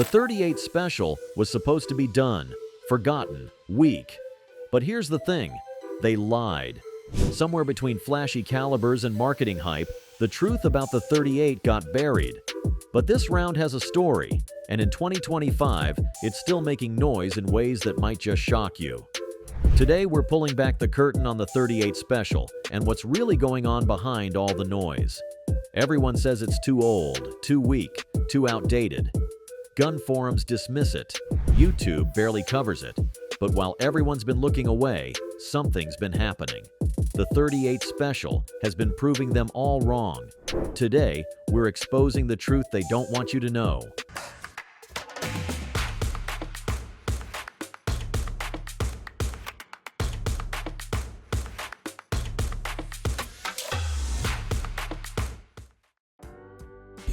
The 38 Special was supposed to be done, forgotten, weak. But here's the thing, they lied. Somewhere between flashy calibers and marketing hype, the truth about the 38 got buried. But this round has a story, and in 2025, it's still making noise in ways that might just shock you. Today, we're pulling back the curtain on the 38 Special and what's really going on behind all the noise. Everyone says it's too old, too weak, too outdated. Gun forums dismiss it. YouTube barely covers it. But while everyone's been looking away, something's been happening. The 38 Special has been proving them all wrong. Today, we're exposing the truth they don't want you to know.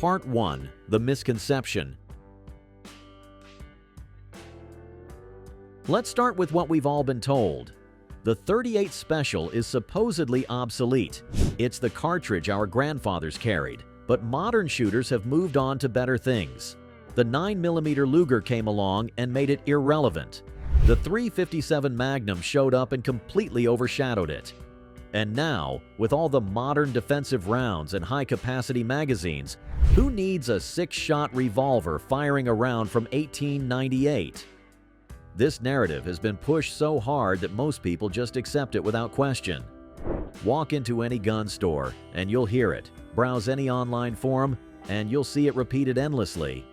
Part 1. The Misconception. Let's start with what we've all been told. The 38 Special is supposedly obsolete. It's the cartridge our grandfathers carried, but modern shooters have moved on to better things. The 9mm Luger came along and made it irrelevant. The .357 Magnum showed up and completely overshadowed it. And now, with all the modern defensive rounds and high-capacity magazines, who needs a 6-shot revolver firing a round from 1898? This narrative has been pushed so hard that most people just accept it without question. Walk into any gun store and you'll hear it. Browse any online forum and you'll see it repeated endlessly.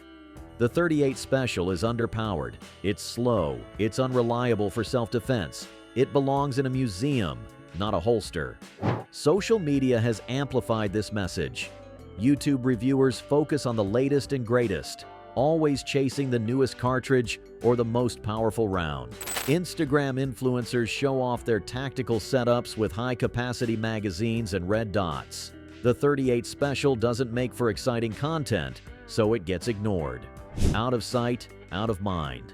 The 38 Special is underpowered. It's slow. It's unreliable for self-defense. It belongs in a museum, not a holster. Social media has amplified this message. YouTube reviewers focus on the latest and greatest, always chasing the newest cartridge or the most powerful round. Instagram influencers show off their tactical setups with high-capacity magazines and red dots. The 38 Special doesn't make for exciting content, so it gets ignored. Out of sight, out of mind.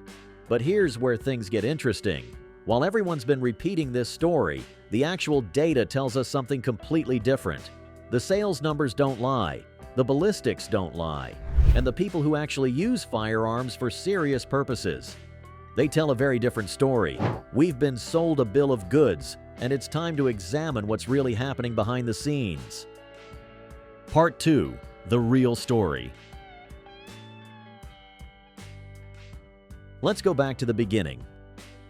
But here's where things get interesting. While everyone's been repeating this story, the actual data tells us something completely different. The sales numbers don't lie. The ballistics don't lie. And the people who actually use firearms for serious purposes, they tell a very different story. We've been sold a bill of goods, and it's time to examine what's really happening behind the scenes. Part 2. The Real Story. Let's go back to the beginning.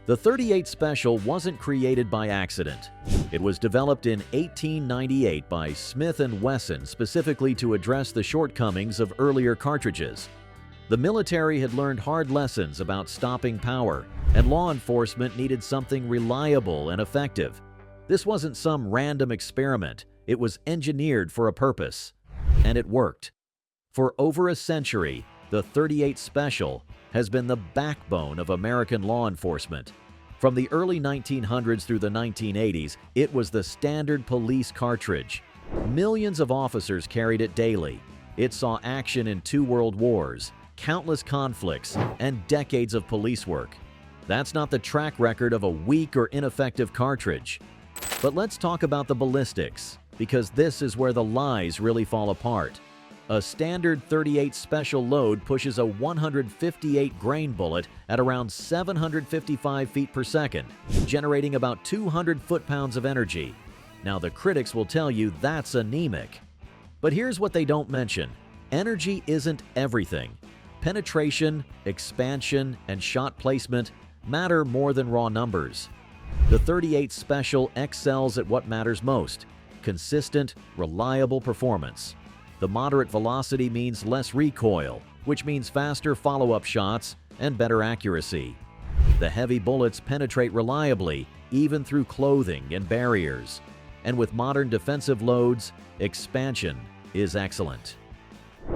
The 38 Special wasn't created by accident. It was developed in 1898 by Smith & Wesson specifically to address the shortcomings of earlier cartridges. The military had learned hard lessons about stopping power, and law enforcement needed something reliable and effective. This wasn't some random experiment. It was engineered for a purpose. And it worked. For over a century, the 38 Special has been the backbone of American law enforcement. From the early 1900s through the 1980s, it was the standard police cartridge. Millions of officers carried it daily. It saw action in 2 world wars, countless conflicts, and decades of police work. That's not the track record of a weak or ineffective cartridge. But let's talk about the ballistics, because this is where the lies really fall apart. A standard 38 Special load pushes a 158 grain bullet at around 755 feet per second, generating about 200 foot-pounds of energy. Now the critics will tell you that's anemic. But here's what they don't mention. Energy isn't everything. Penetration, expansion, and shot placement matter more than raw numbers. The 38 Special excels at what matters most: consistent, reliable performance. The moderate velocity means less recoil, which means faster follow-up shots and better accuracy. The heavy bullets penetrate reliably, even through clothing and barriers. And with modern defensive loads, expansion is excellent.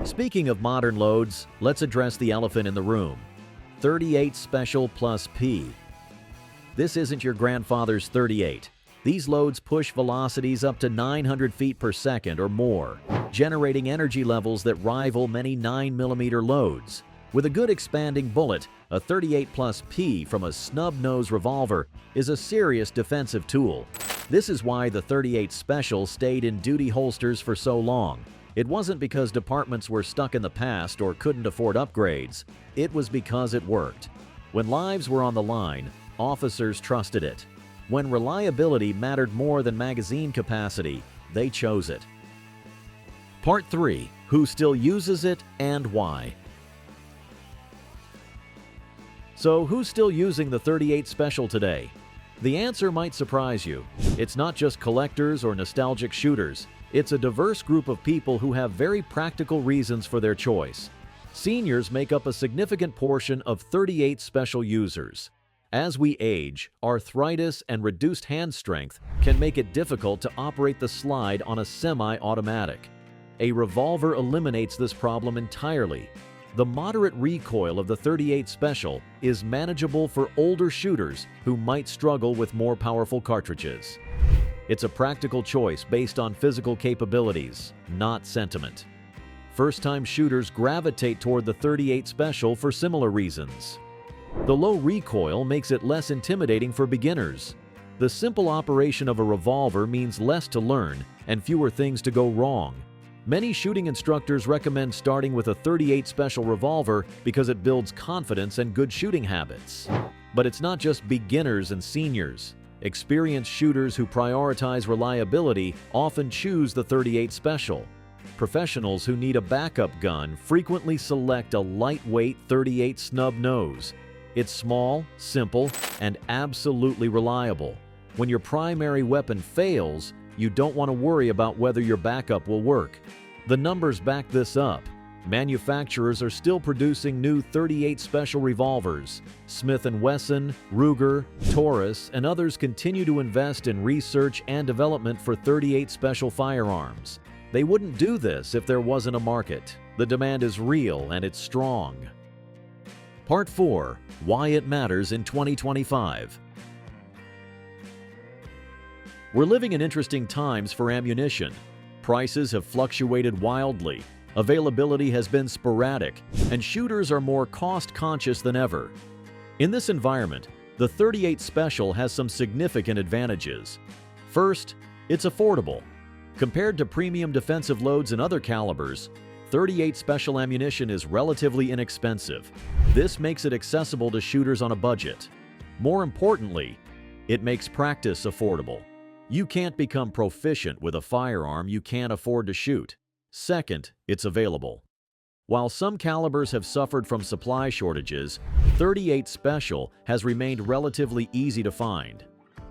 Speaking of modern loads, let's address the elephant in the room. 38 Special plus P. This isn't your grandfather's 38. These loads push velocities up to 900 feet per second or more, generating energy levels that rival many 9mm loads. With a good expanding bullet, a 38 plus P from a snub-nose revolver is a serious defensive tool. This is why the 38 Special stayed in duty holsters for so long. It wasn't because departments were stuck in the past or couldn't afford upgrades. It was because it worked. When lives were on the line, officers trusted it. When reliability mattered more than magazine capacity, they chose it. Part 3. Who still uses it and why? So, who's still using the .38 Special today? The answer might surprise you. It's not just collectors or nostalgic shooters. It's a diverse group of people who have very practical reasons for their choice. Seniors make up a significant portion of .38 Special users. As we age, arthritis and reduced hand strength can make it difficult to operate the slide on a semi-automatic. A revolver eliminates this problem entirely. The moderate recoil of the .38 Special is manageable for older shooters who might struggle with more powerful cartridges. It's a practical choice based on physical capabilities, not sentiment. First-time shooters gravitate toward the .38 Special for similar reasons. The low recoil makes it less intimidating for beginners. The simple operation of a revolver means less to learn and fewer things to go wrong. Many shooting instructors recommend starting with a .38 Special revolver because it builds confidence and good shooting habits. But it's not just beginners and seniors. Experienced shooters who prioritize reliability often choose the .38 Special. Professionals who need a backup gun frequently select a lightweight .38 snub nose. It's small, simple, and absolutely reliable. When your primary weapon fails, you don't want to worry about whether your backup will work. The numbers back this up. Manufacturers are still producing new .38 Special revolvers. Smith & Wesson, Ruger, Taurus, and others continue to invest in research and development for .38 Special firearms. They wouldn't do this if there wasn't a market. The demand is real and it's strong. Part 4. Why it matters in 2025. We're living in interesting times for ammunition. Prices have fluctuated wildly, availability has been sporadic, and shooters are more cost-conscious than ever. In this environment, the .38 Special has some significant advantages. First, it's affordable. Compared to premium defensive loads in other calibers, .38 Special ammunition is relatively inexpensive. This makes it accessible to shooters on a budget. More importantly, it makes practice affordable. You can't become proficient with a firearm you can't afford to shoot. Second, it's available. While some calibers have suffered from supply shortages, .38 Special has remained relatively easy to find.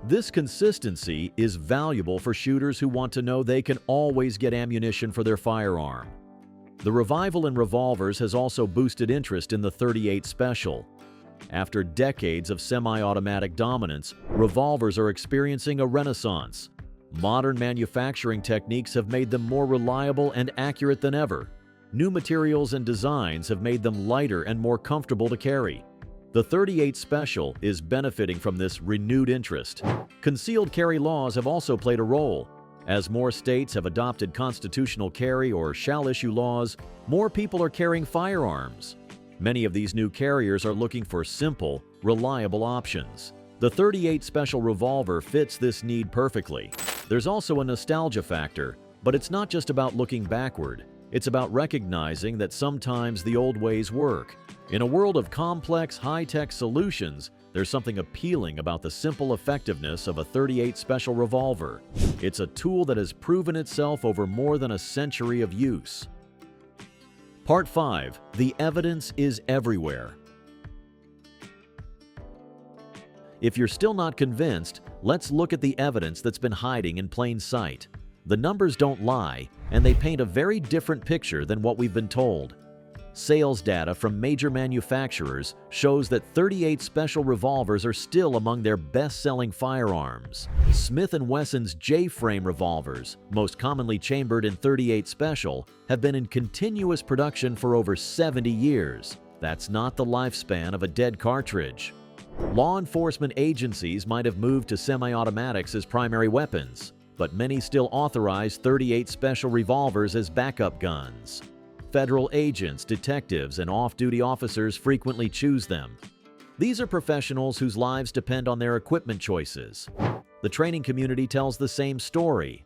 This consistency is valuable for shooters who want to know they can always get ammunition for their firearm. The revival in revolvers has also boosted interest in the .38 Special. After decades of semi-automatic dominance, revolvers are experiencing a renaissance. Modern manufacturing techniques have made them more reliable and accurate than ever. New materials and designs have made them lighter and more comfortable to carry. The .38 Special is benefiting from this renewed interest. Concealed carry laws have also played a role. As more states have adopted constitutional carry or shall-issue laws, more people are carrying firearms. Many of these new carriers are looking for simple, reliable options. The .38 Special revolver fits this need perfectly. There's also a nostalgia factor, but it's not just about looking backward. It's about recognizing that sometimes the old ways work. In a world of complex, high-tech solutions, there's something appealing about the simple effectiveness of a .38 Special revolver. It's a tool that has proven itself over more than a century of use. Part 5. The evidence is everywhere. If you're still not convinced, let's look at the evidence that's been hiding in plain sight. The numbers don't lie, and they paint a very different picture than what we've been told. Sales data from major manufacturers shows that .38 Special revolvers are still among their best-selling firearms. Smith & Wesson's J-frame revolvers, most commonly chambered in .38 Special, have been in continuous production for over 70 years. That's not the lifespan of a dead cartridge. Law enforcement agencies might have moved to semi-automatics as primary weapons, but many still authorize .38 Special revolvers as backup guns. Federal agents, detectives, and off-duty officers frequently choose them. These are professionals whose lives depend on their equipment choices. The training community tells the same story.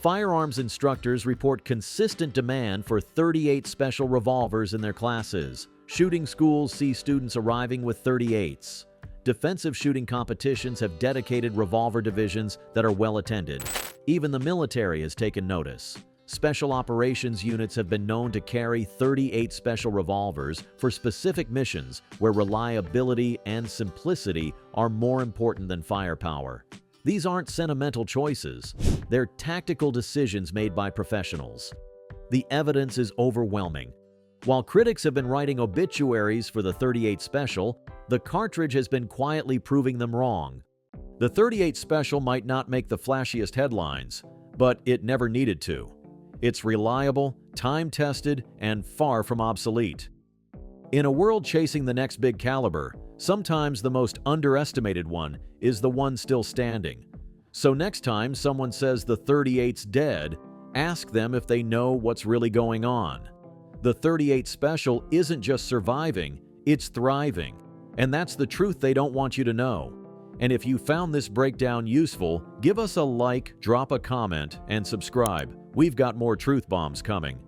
Firearms instructors report consistent demand for 38 special revolvers in their classes. Shooting schools see students arriving with 38s. Defensive shooting competitions have dedicated revolver divisions that are well attended. Even the military has taken notice. Special operations units have been known to carry 38 special revolvers for specific missions where reliability and simplicity are more important than firepower. These aren't sentimental choices. They're tactical decisions made by professionals. The evidence is overwhelming. While critics have been writing obituaries for the 38 Special, the cartridge has been quietly proving them wrong. The 38 Special might not make the flashiest headlines, but it never needed to. It's reliable, time-tested, and far from obsolete. In a world chasing the next big caliber, sometimes the most underestimated one is the one still standing. So next time someone says the 38's dead, ask them if they know what's really going on. The 38 Special isn't just surviving, it's thriving. And that's the truth they don't want you to know. And if you found this breakdown useful, give us a like, drop a comment, and subscribe. We've got more truth bombs coming.